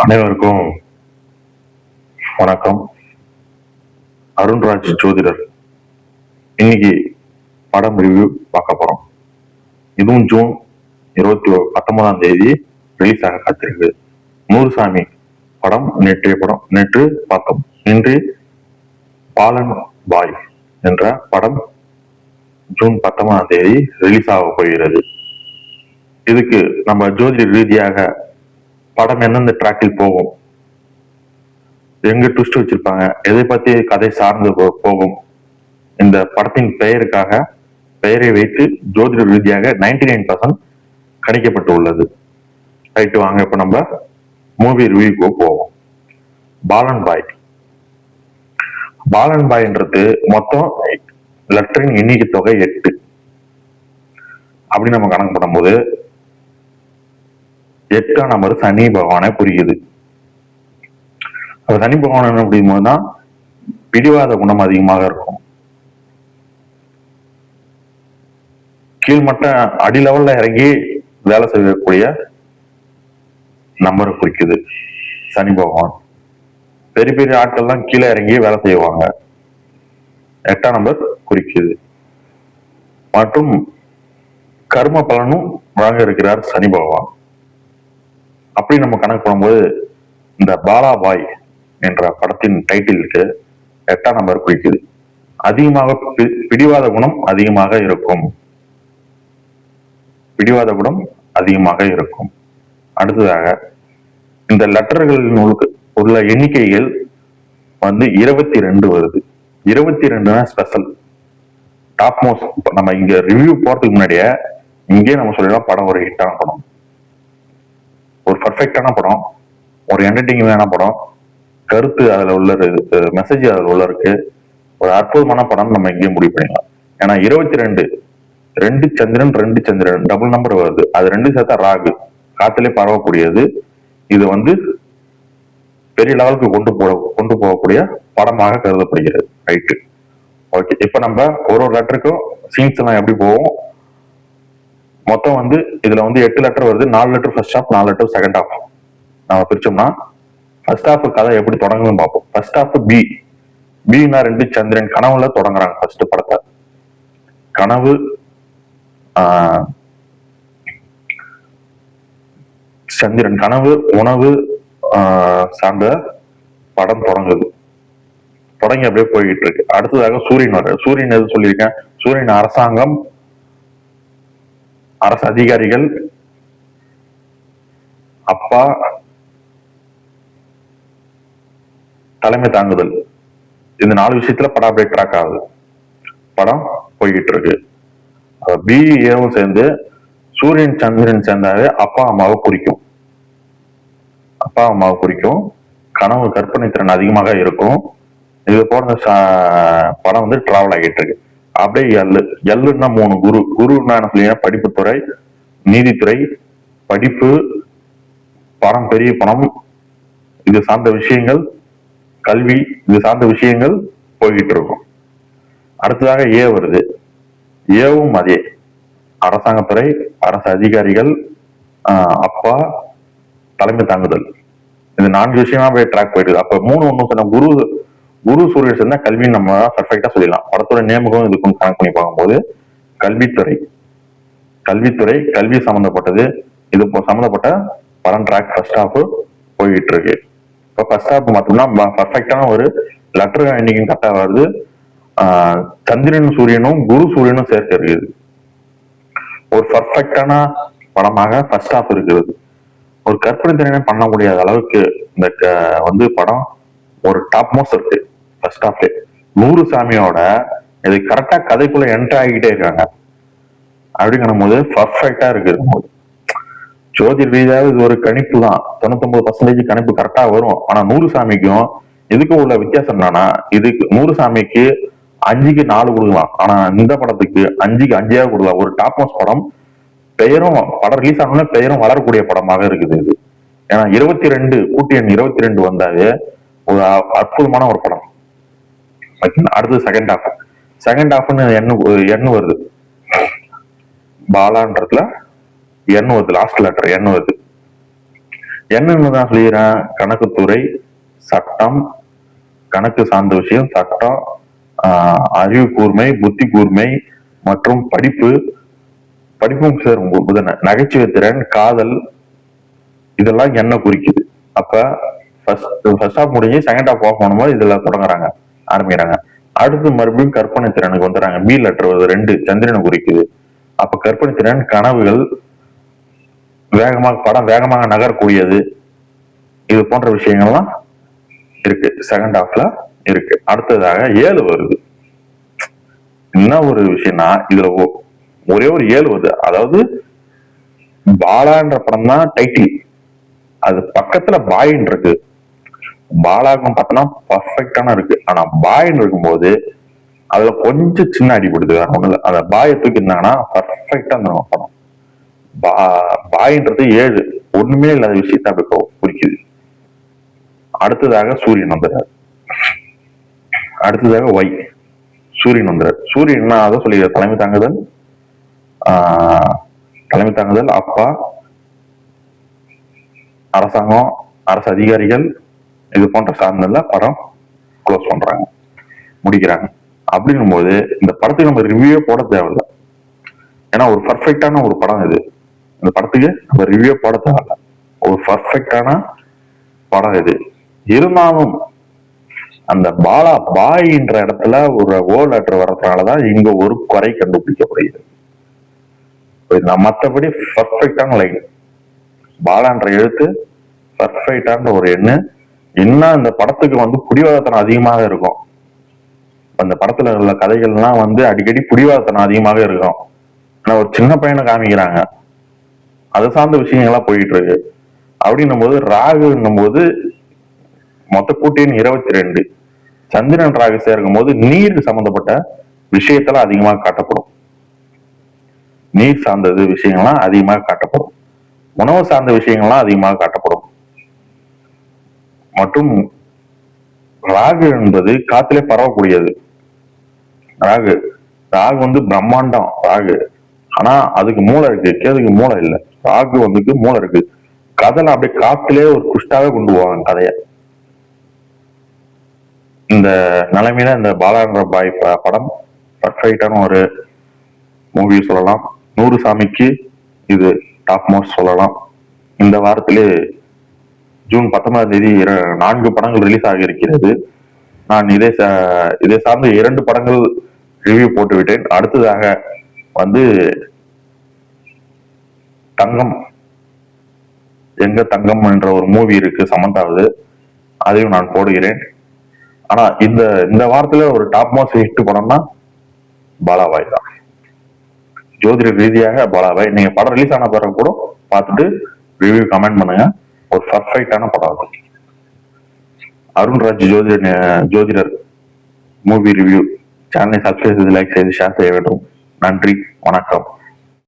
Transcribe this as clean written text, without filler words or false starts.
அனைவருக்கும் வணக்கம். அருண்ராஜ் ஜோதிடர். இன்னைக்கு படம் ரிவ்யூ பார்க்க போறோம். இதுவும் ஜூன் 19 ரிலீஸ் ஆக காத்திருக்கு. நூறுசாமி படம் நேற்றைய படம் நேற்று பார்த்தோம். இன்று பாலன் பாய் என்ற படம் ஜூன் 19 ரிலீஸ் ஆக போகிறது. இதுக்கு நம்ம ஜோதிட ரீதியாக படம் எந்தெந்த டிராக்கில் போகும், எங்க ட்விஸ்ட் வச்சிருப்பாங்க, எதை பத்தி கதை சார்ந்து போகும், இந்த படத்தின் பெயரை வைத்து ஜோதிட ரீதியாக 99% கணிக்கப்பட்டு உள்ளது. ரைட்டு, வாங்க இப்ப நம்ம மூவி ரிவ்யூக்கு போவோம். பாலன் பாய். பாலன் பாய்ன்றது மொத்தம் லெட்டரின் எண்ணிக்கை தொகை 8. அப்படி நம்ம கணக்கு பண்ணும்போது 8ஆம் நம்பர் சனி பகவானை குறிக்குது. சனி பகவான் அப்படிங்கும்போதுதான் பிடிவாத குணம் அதிகமாக இருக்கும். கீழ்மட்ட அடி லெவல்ல இறங்கி வேலை செய்யக்கூடிய நம்பரை குறிக்குது சனி பகவான். பெரிய பெரிய ஆட்கள்லாம் கீழே இறங்கி வேலை செய்வாங்க. 8ஆம் நம்பர் குறிக்குது. மற்றும் கர்ம பலனும் வழங்க இருக்கிறார் சனி பகவான். அப்படி நம்ம கணக்கு பண்ணும்போது இந்த பாலாபாய் என்ற படத்தின் டைட்டிலுக்கு 8ஆம் நம்பர் குறிக்குது. அதிகமாக பிடிவாத குணம் அதிகமாக இருக்கும். பிடிவாத குணம் அதிகமாக இருக்கும். அடுத்ததாக இந்த லெட்டர்கள் உள்ள எண்ணிக்கைகள் 22 வருது. 22 ஸ்பெஷல் டாப் மோஸ்ட். நம்ம இங்க ரிவ்யூ போறதுக்கு முன்னாடியே இங்கே நம்ம சொல்லலாம் படம் ஒரு ஹிட்டான படம், ஒரு பர்ஃபெக்டான படம், ஒரு என்டர்டெய்னிங்கான படம், கருத்து அதுல உள்ள மெசேஜ் அதுல உள்ள இருக்கு, ஒரு அற்புதமான படம் நம்ம இங்கே முடிவு பண்ணிடலாம். ஏன்னா 22 2 சந்திரன் டபுள் நம்பர் வருது. அது 2 சேர்த்தா ராகு, காத்திலே பரவக்கூடியது. இது பெரிய லெவலுக்கு கொண்டு போகக்கூடிய படமாக கருதப்படுகிறது. Right, okay. இப்ப நம்ம ஒரு லெட்டருக்கும் சீன்ஸ் எல்லாம் எப்படி போவோம். மொத்தம் இதுல 8 லெட்டர் வருது. 4 letter first half, 4 letter second half. நம்ம பிரிச்சோம்னா ஃபர்ஸ்ட் ஹாஃப் கதை எப்படி தொடங்குதுன்னு பார்ப்போம். ஃபர்ஸ்ட் ஹாஃப் பின்னா 2 சந்திரன் கனவுல தொடங்குறாங்க. ஃபர்ஸ்ட் படத்தை கனவு சந்திரன் கனவு உணவு சார்ந்த படம் தொடங்கி அப்படியே போய்கிட்டு இருக்கு. அடுத்ததாக சூரியன் வர. சூரியன் எது சொல்லியிருக்கேன், சூரியன் அரசாங்கம், அரசு அதிகாரிகள், அப்பா, தலைமை தாங்குதல், இந்த 4 விஷயத்துல படம் அப்படியே ட்ராக் ஆகுது. படம் போய்கிட்டு இருக்கு. பி ஏவும் சேர்ந்து சூரியன் சந்திரன் சேர்ந்தாவே அப்பா அம்மாவை குறிக்கும். கனவு கற்பனை திறன் அதிகமாக இருக்கும். இது போன்ற படம் டிராவல் ஆகிட்டு இருக்கு. அப்படியே எல்லுன்னா 3 குருன்னா என்ன சொல்லியா, படிப்புத்துறை, நீதித்துறை, படிப்பு, பணம், பெரிய பணம், இது சார்ந்த விஷயங்கள், கல்வி, இது சார்ந்த விஷயங்கள் போய்கிட்டு இருக்கும். அடுத்ததாக ஏ வருது. ஏவும் அதே அரசாங்கத்துறை, அரசு அதிகாரிகள், அப்பா, தலைமை தாங்குதல், இந்த 4 விஷயமா போய் ட்ராக் போயிடுது. அப்ப 3 ஒண்ணு சொன்ன குரு சூரியன் சேர்ந்தா கல்வின்னு நம்ம பர்ஃபெக்டா சொல்லிடலாம். படத்தோட நேமுகம் இதுக்கும் கனெக்ட் பண்ணி பார்க்கும்போது கல்வி சம்பந்தப்பட்டது. இது சம்பந்தப்பட்ட படம் ட்ராக் ஃபர்ஸ்ட் ஹாஃப் போய்கிட்டு இருக்கு. இப்ப ஃபர்ஸ்ட் ஹாஃப் பார்த்தோம்னா பர்ஃபெக்டான ஒரு லெட்டர் எண்ணிக்கையும் கரெக்டா வருது. சந்திரன் சூரியனும் குரு சூரியனும் சேர்த்து இருக்குது. ஒரு பர்ஃபெக்டான படமாக ஃபர்ஸ்ட் ஹாஃப் இருக்கிறது. ஒரு கற்பனை திறனை பண்ண முடியாத அளவுக்கு இந்த படம் ஒரு டாப் மோஸ்ட் இருக்கு. ஃபர்ஸ்ட் ஹாஃப்ல நூறுசாமியோட இது கரெக்டா கதைக்குள்ள என்டர் ஆகிக்கிட்டே இருக்காங்க. அப்படிங்கும் போது பர்ஃபெக்டா இருக்கு. ஜோதிட ரீதியாக இது ஒரு கணிப்பு தான். 99% கணிப்பு கரெக்டா வரும். ஆனா நூறுசாமிக்கும் இதுக்கும் உள்ள வித்தியாசம் என்னன்னா, இதுக்கு நூறுசாமிக்கு 5க்கு 4 கொடுக்கலாம். ஆனா இந்த படத்துக்கு 5க்கு 5 கொடுக்கலாம். ஒரு டாப் மோஸ்ட் படம். படம் ரிலீஸ் ஆனோட பெயரும் வளரக்கூடிய படமாக இருக்குது இது. ஏன்னா 22 கூட்டி எண் 22 வந்தாலே ஒரு அற்புதமான ஒரு படம். அடுத்து செகண்ட் ஹாஃப்னு எண்ணு வருது. பாலான்றதுல எண் வருது. லாஸ்ட் லெட்டர் எண் வருது. என்னன்னு தான் சொல்லிடுறேன், கணக்குத்துறை, சட்டம், கணக்கு சார்ந்த விஷயம், சட்டம், அறிவு கூர்மை, புத்தி கூர்மை மற்றும் படிப்பும் சார் நகைச்சுவை திறன், காதல், இதெல்லாம் என்ன குறிக்குது. அப்ப ஃபர்ஸ்ட் ஹாஃப் முடிஞ்சு செகண்ட் ஹாஃப் ஆஃப் பண்ணும்போது இதுல தொடங்குறாங்க, ஆரம்பிக்கிறாங்க. அடுத்து மறுபடியும் கற்பனை திறனுக்கு வந்துடுறாங்க. பி லெட்டர் 2 சந்திரனை குறிக்குது. அப்ப கற்பனை திறன், கனவுகள், படம் வேகமாக நகரக்கூடியது, இது போன்ற விஷயங்கள்லாம் இருக்கு, செகண்ட் ஹாஃப்ல இருக்கு. அடுத்ததாக 7 வருது. என்ன ஒரு விஷயம்னா இதுல ஒரே ஒரு 7 வருது. அதாவது பாலான்ற படம் தான் டைட்டில், அது பக்கத்துல பாயின்னு இருக்கு. பாலாக்கும் பார்த்தோம்னா பர்ஃபெக்டான இருக்கு. ஆனா பாயின்னு இருக்கும்போது அதுல கொஞ்சம் சின்ன அடிபடுது, வேற ஒண்ணு இல்ல. அந்த பாயை தூக்கி இருந்தாங்கன்னா பர்ஃபெக்டா இருந்தோம் படம். பாயின்றது 7 ஒண்ணுமே இல்லாத விஷயத்த அப்படி குறிக்குது. அடுத்ததாக சூரியன் வந்துடுறாரு. அடுத்ததாக ஒய் சூரியன் வந்துடுறாரு. சூரியன் என்ன அதை சொல்லி தலைமை தாங்குதல், அப்பா, அரசாங்கம், அரசு அதிகாரிகள், இது போன்ற சார்ந்தல படம் க்ளோஸ் பண்றாங்க, முடிக்கிறாங்க. அப்படின்னும் போது இந்த படத்துக்கு நம்ம ரிவ்யூ போட தேவையில்லை. ஏன்னா ஒரு பர்ஃபெக்டான ஒரு படம் இது. இந்த படத்துக்கு நம்ம ரிவ்யூ போட தேவையில்லை, ஒரு பர்ஃபெக்டான படம் இது. இருந்தாலும் அந்த பாய்ன்ற இடத்துல ஒரு ஓ லெட்டர் வர்றதுனாலதான் இங்க ஒரு குறை கண்டுபிடிக்கப்படுகிறது. மற்றபடி பர்ஃபெக்டான லைன், பாலான்ற எழுத்து பர்ஃபெக்டான ஒரு எண்ணு. இன்னும் இந்த படத்துக்கு புடிவாதத்தனம் அதிகமாக இருக்கும். அந்த படத்துல உள்ள கதைகள்லாம் அடிக்கடி புடிவாதத்தனம் அதிகமாக இருக்கும். ஆனா ஒரு சின்ன பையனை காமிக்கிறாங்க, அது சார்ந்த விஷயங்கள்லாம் போயிட்டு இருக்கு. அப்படின்னும் போது ராகுன்னும் போது மொத்த கூட்டின் 22, சந்திரன் ராகு சேர்க்கும் போது நீர் சம்பந்தப்பட்ட விஷயத்தெல்லாம் அதிகமாக காட்டப்படும். நீர் சார்ந்தது விஷயங்கள்லாம் அதிகமாக காட்டப்படும். உணவு சார்ந்த விஷயங்கள்லாம் அதிகமாக காட்டப்படும். மற்றும் ராகு என்பது காத்திலே பரவக்கூடியது. ராகு பிரம்மாண்டம் ராகு. ஆனா அதுக்கு மூளை இருக்கு, கேதுக்கு மூளை இல்லை. ராகு மூளை இருக்கு. கதையில அப்படியே காத்திலே ஒரு குஷ்டாவே கொண்டு போவாங்க கதைய. இந்த நிலைமையில இந்த பாலான்ற பாய் படம் பர்ஃபெக்டான ஒரு மூவி சொல்லலாம். 100 சாமிக்கு இது டாப் மோஸ்ட் சொல்லலாம். இந்த வாரத்திலே ஜூன் 19ஆம் தேதி 4 படங்கள் ரிலீஸ் ஆகி இருக்கிறது. நான் இதை சார்ந்த 2 படங்கள் ரிவ்யூ போட்டு விட்டேன். அடுத்ததாக தங்கம் எங்க தங்கம் என்ற ஒரு மூவி இருக்கு, சமந்தாவது, அதையும் நான் போடுகிறேன். ஆனா இந்த வாரத்துல ஒரு டாப் மோஸ்ட் ஹிட் படம்னா பாலாபாய் தான். ஜோதிட ரீதியாக பாலாபாய். நீங்க படம் ரிலீஸ் ஆன பிறகு கூட பார்த்துட்டு ரிவ்யூ கமெண்ட் பண்ணுங்க. ஒரு பர்ஃபெக்டான படம் அது. அருண்ராஜ் ஜோதிடர் மூவி ரிவ்யூ சேனலை சப்ஸ்கிரைப் செய்து லைக் செய்து ஷேர் செய்ய வேண்டும். நன்றி, வணக்கம்.